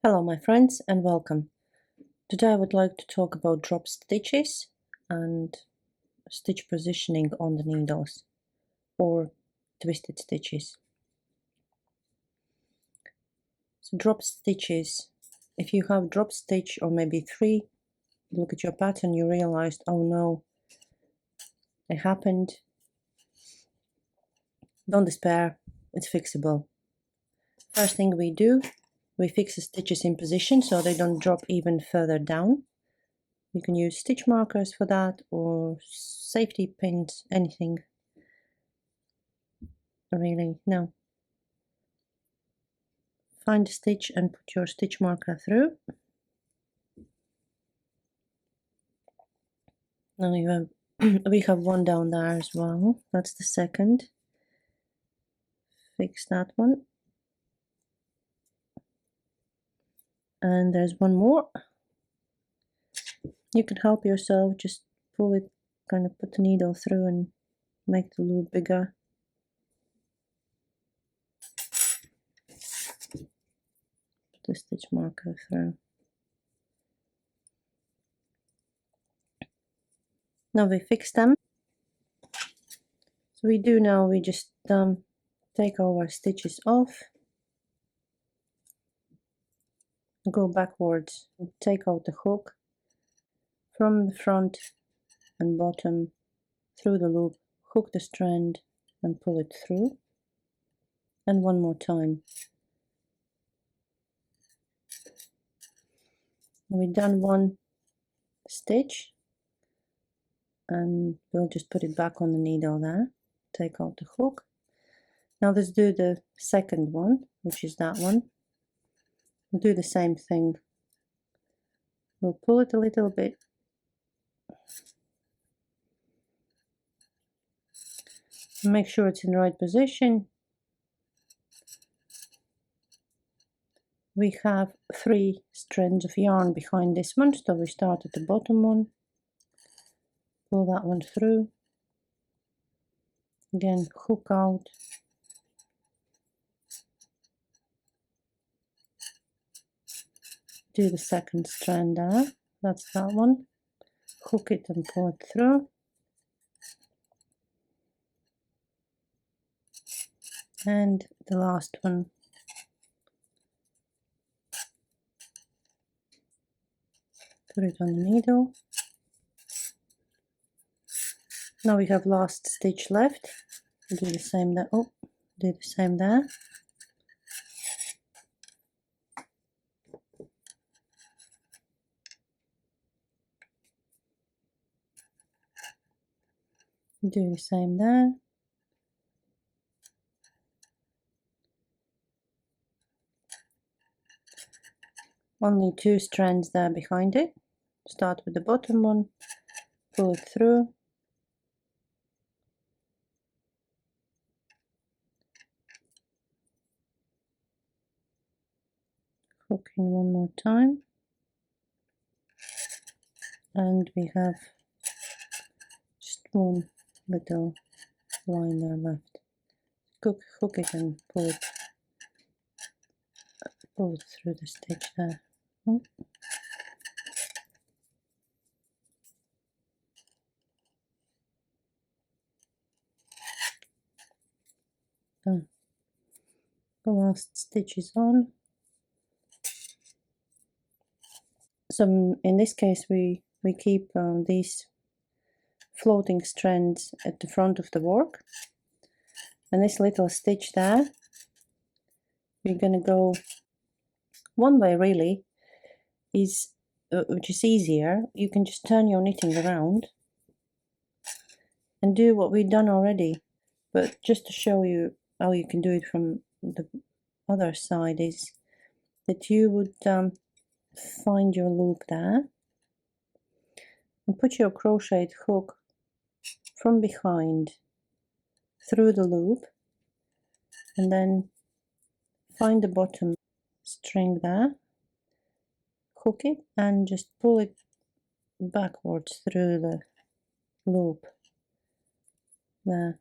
Hello my friends and welcome. Today I would like to talk about drop stitches and stitch positioning on the needles or twisted stitches. So drop stitches, if you have drop stitch or maybe 3, look at your pattern, you realized, oh no, it happened. Don't despair, it's fixable. First thing we do, we fix the stitches in position so they don't drop even further down. You can use stitch markers for that or safety pins, anything. Really, no. Find a stitch and put your stitch marker through. Now you have we have one down there as well. That's the second. Fix that one. And there's one more. You can help yourself, just pull it, kind of put the needle through and make the loop bigger. Put the stitch marker through. Now we fix them. So we do now, we just take our stitches off, go backwards, take out the hook from the front and bottom through the loop, hook the strand and pull it through, and one more time. We've done one stitch and we'll just put it back on the needle there, take out the hook. Now let's do the second one, which is that one. We'll do the same thing. We'll pull it a little bit, make sure it's in the right position. We have 3 strands of yarn behind this one, so we start at the bottom one, pull that one through, again hook out, do the second strand there, that's that one, hook it and pull it through, and the last one. Put it on the needle. Now we have last stitch left. Do the same there. Oh, do the same there. Do the same there. Only 2 strands there behind it. Start with the bottom one, pull it through, hook in one more time, and we have just one little line there left. Hook it and pull it through the stitch there. The last stitch is on. So in this case we keep these floating strands at the front of the work, and this little stitch there, we're gonna go one way really, is which is easier. You can just turn your knitting around and do what we've done already, but just to show you how you can do it from the other side, is that you would find your loop there and put your crocheted hook from behind through the loop, and then find the bottom string there, hook it and just pull it backwards through the loop there,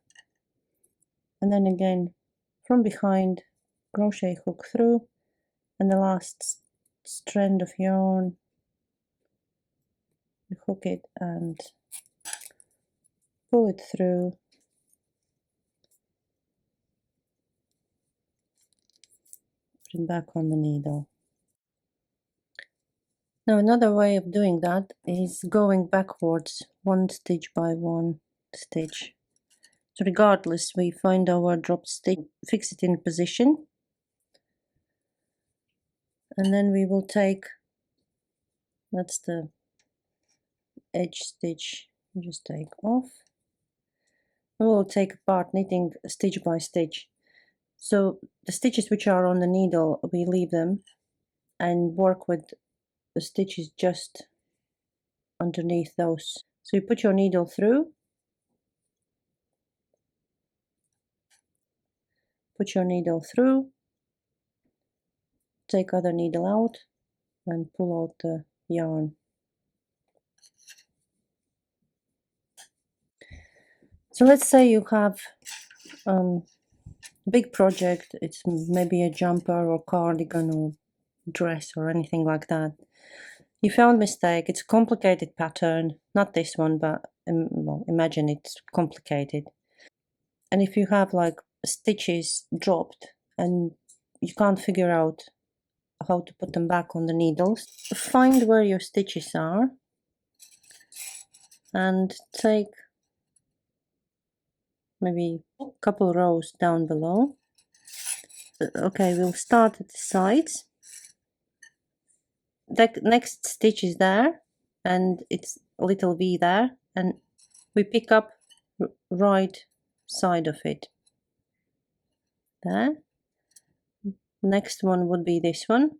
and then again from behind crochet hook through, and the last strand of yarn, hook it and pull it through, put it back on the needle. Now another way of doing that is going backwards, one stitch by one stitch. So regardless, we find our drop stitch, fix it in position, and then we will take, that's the edge stitch, just take off. We will take apart knitting stitch by stitch. So the stitches which are on the needle, we leave them and work with the stitches just underneath those. So you put your needle through, put your needle through, take other needle out and pull out the yarn. So let's say you have big project, it's maybe a jumper or cardigan or dress or anything like that. You found mistake, it's a complicated pattern, not this one, but well, imagine it's complicated. And if you have like stitches dropped and you can't figure out how to put them back on the needles, find where your stitches are and take maybe a couple rows down below. Okay, we'll start at the sides. The next stitch is there and it's a little V there, and we pick up right side of it there. Next one would be this one,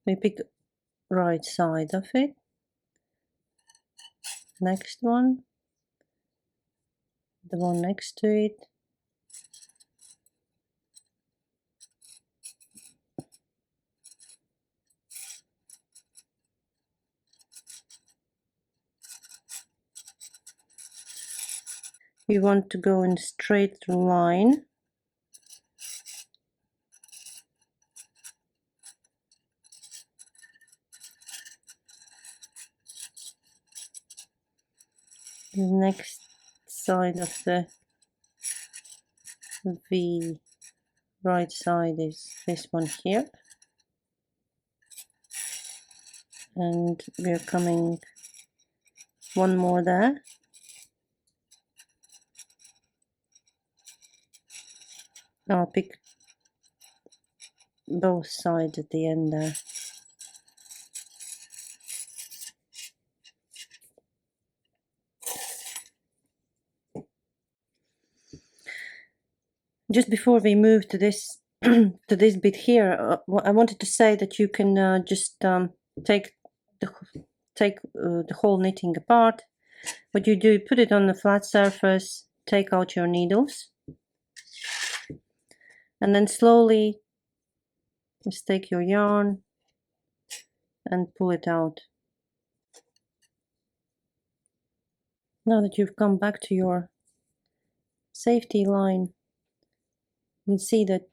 we pick right side of it. Next one, the one next to it, we want to go in straight line. The next side of the V, right side, is this one here, and we're coming one more there. I'll pick both sides at the end there. Just before we move to this to this bit here, I wanted to say that you can just take the whole knitting apart. What you do, put it on the flat surface, take out your needles, and then slowly just take your yarn and pull it out. Now that you've come back to your safety line, you can see that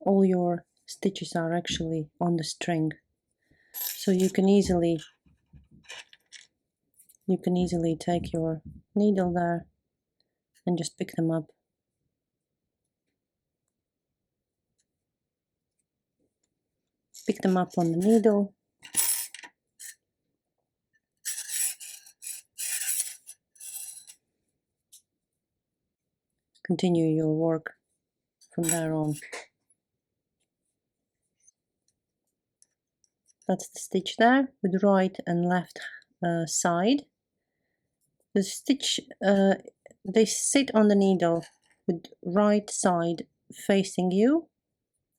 all your stitches are actually on the string, so you can easily take your needle there and just pick them up. Pick them up on the needle. Continue your work from there on. That's the stitch there with right and left side. The stitch, they sit on the needle with right side facing you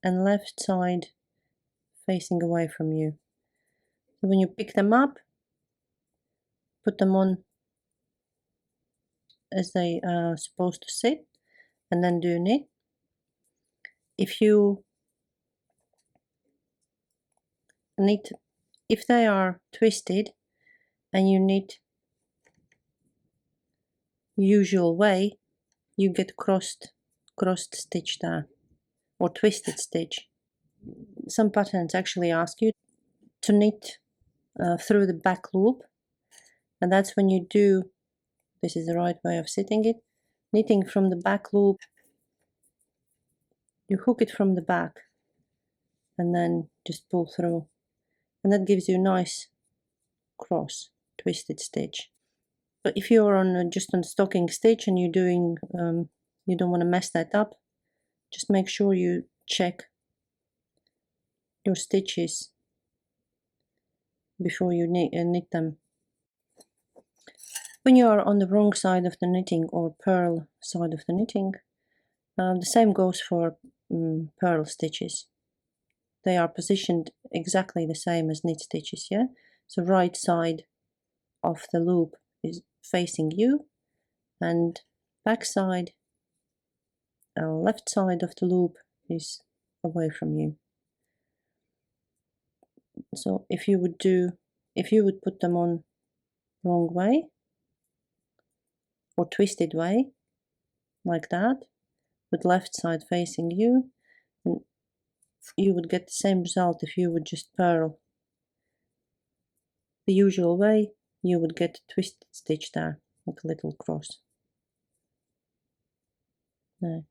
and left side facing away from you. So when you pick them up, put them on as they are supposed to sit, and then do knit. If you knit, if they are twisted and you knit usual way, you get crossed stitch there. or twisted stitch. Some patterns actually ask you to knit through the back loop, and that's when you do, this is the right way of sitting it, knitting from the back loop, you hook it from the back and then just pull through, and that gives you a nice cross twisted stitch. But if you're on just on stocking stitch and you're doing you don't want to mess that up, just make sure you check your stitches before you knit them. When you are on the wrong side of the knitting or purl side of the knitting, the same goes for purl stitches. They are positioned exactly the same as knit stitches, yeah? So right side of the loop is facing you, and back side, left side of the loop is away from you. So if you would put them on wrong way or twisted way, like that, with left side facing you, and you would get the same result if you would just purl the usual way. You would get a twisted stitch there, like a little cross. There.